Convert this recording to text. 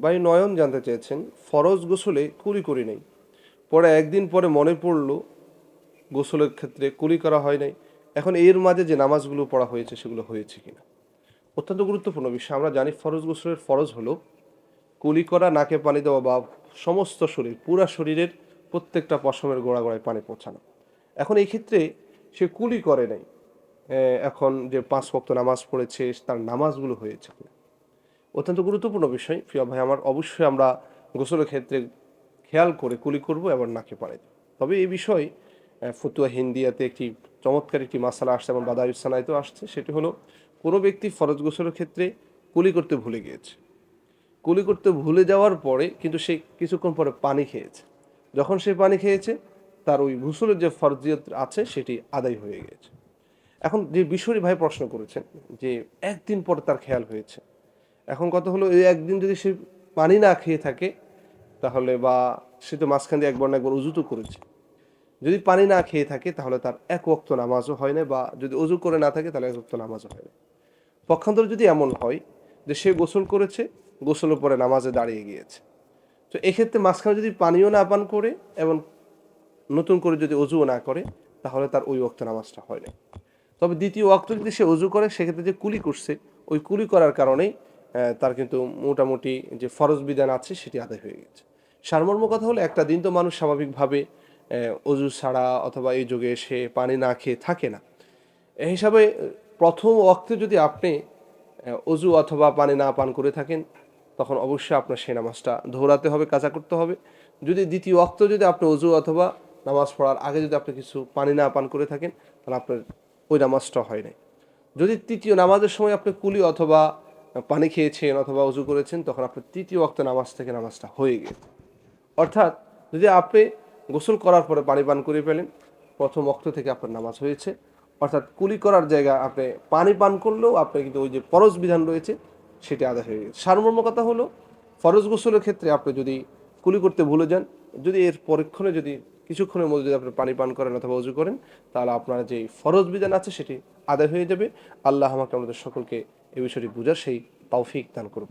ভাই নয়ন জানতে চেয়েছেন, ফরজ গোসলে কুলি করি নাই, পরে একদিন পরে মনে পড়লো গোসলের ক্ষেত্রে কুলি করা হয় নাই, এখন এর মাঝে যে নামাজগুলো পড়া হয়েছে সেগুলো হয়েছে কিনা। অত্যন্ত গুরুত্বপূর্ণ বিষয়। আমরা জানি ফরজ গোসলের ফরজ হলো কুলি করা, নাকে পানি দেওয়া বা সমস্ত শরীর, পুরা শরীরের প্রত্যেকটা পশমের গোড়া গোড়ায় পানি পৌঁছানো। এখন এই ক্ষেত্রে সে কুলি করে নাই, এখন যে 5 ওয়াক্ত নামাজ পড়েছে তার নামাজগুলো হয়েছে কিনা। অত্যন্ত গুরুত্বপূর্ণ বিষয় প্রিয় ভাই আমার। অবশ্যই আমরা গোসলের ক্ষেত্রে খেয়াল করে কুলি করব এবং নাকে পানি দেব। তবে এই বিষয় ফতুয়া হিন্দিয়াতে একটি চমৎকার একটি মাসালা আসছে এবং বাদায়ুসানায়তেও আসছে, সেটি হলো কোনো ব্যক্তি ফরজ গোসলের ক্ষেত্রে কুলি করতে ভুলে গিয়েছে, কুলি করতে ভুলে যাওয়ার পরে কিন্তু সে কিছুক্ষণ পরে পানি খেয়েছে, যখন সে পানি খেয়েছে তার ওই গোসলের যে ফরজিয়ত আছে সেটি আদায় হয়ে গিয়েছে। এখন যে বিষয়টি ভাই প্রশ্ন করেছেন যে একদিন পরে তার খেয়াল হয়েছে, এখন কথা হলো এই একদিন যদি সে পানি না খেয়ে থাকে তাহলে, বা সে তো মাঝখান দিয়ে একবার না একবার উজু তো করেছে, যদি পানি না খেয়ে থাকে তাহলে তার এক ওয়াক্ত নামাজও হয় না, বা যদি উজু করে না থাকে তাহলে এক ওয়াক্ত নামাজও হয় না। পক্ষান্তরে যদি এমন হয় যে সে গোসল করেছে, গোসলের পরে নামাজে দাঁড়িয়ে গিয়েছে, তো এক্ষেত্রে মাঝখানে যদি পানিও না পান করে এবং নতুন করে যদি অজুও না করে তাহলে তার ওই ওয়াক্ত নামাজটা হয় না। তবে দ্বিতীয় ওয়াক্ত যদি সে অজু করে সেক্ষেত্রে যে কুলি করছে ওই কুলি করার কারণেই তার কিন্তু মোটামুটি যে ফরজ বিধান আছে সেটি আদায় হয়ে গেছে। সারমর্ম কথা হলো একটা দিন তো মানুষ স্বাভাবিকভাবে অজু ছাড়া অথবা এই যুগে সে পানি না খেয়ে থাকে না। এই হিসাবে প্রথম ওয়াক্তে যদি আপনি অজু অথবা পানি না পান করে থাকেন তখন অবশ্যই আপনার সেই নামাজটা দৌড়াতে হবে, কাজা করতে হবে। যদি দ্বিতীয় ওয়াক্ত যদি আপনি অজু অথবা নামাজ পড়ার আগে যদি আপনি কিছু পানি না পান করে থাকেন তাহলে আপনার ওই নামাজটা হয় নাই। যদি তৃতীয় নামাজের সময় আপনি কুলি অথবা পানি খেয়েছেন অথবা উজু করেছেন তখন আপনার তৃতীয় ওয়াক্ত নামাজ থেকে নামাজটা হয়ে গেছে। অর্থাৎ যদি আপনি গোসল করার পরে পানি পান করে ফেলেন প্রথম ওয়াক্ত থেকে আপনার নামাজ হয়েছে, অর্থাৎ কুলি করার জায়গায় আপনি পানি পান করলেও আপনি কিন্তু ওই যে ফরজ বিধান রয়েছে সেটি আদায় হয়ে গেছে। সারমর্ম কথা হলো ফরজ গোসলের ক্ষেত্রে আপনি যদি কুলি করতে ভুলে যান, যদি এর পরক্ষণে যদি কিছুক্ষণের মধ্যে যদি আপনি পানি পান করেন অথবা উজু করেন তাহলে আপনার যে ফরজ বিধান আছে সেটি আদায় হয়ে যাবে। আল্লাহ আমাকে আমাদের সকলকে এই বিষয়টি বুঝার সেই তৌফিক দান করুন।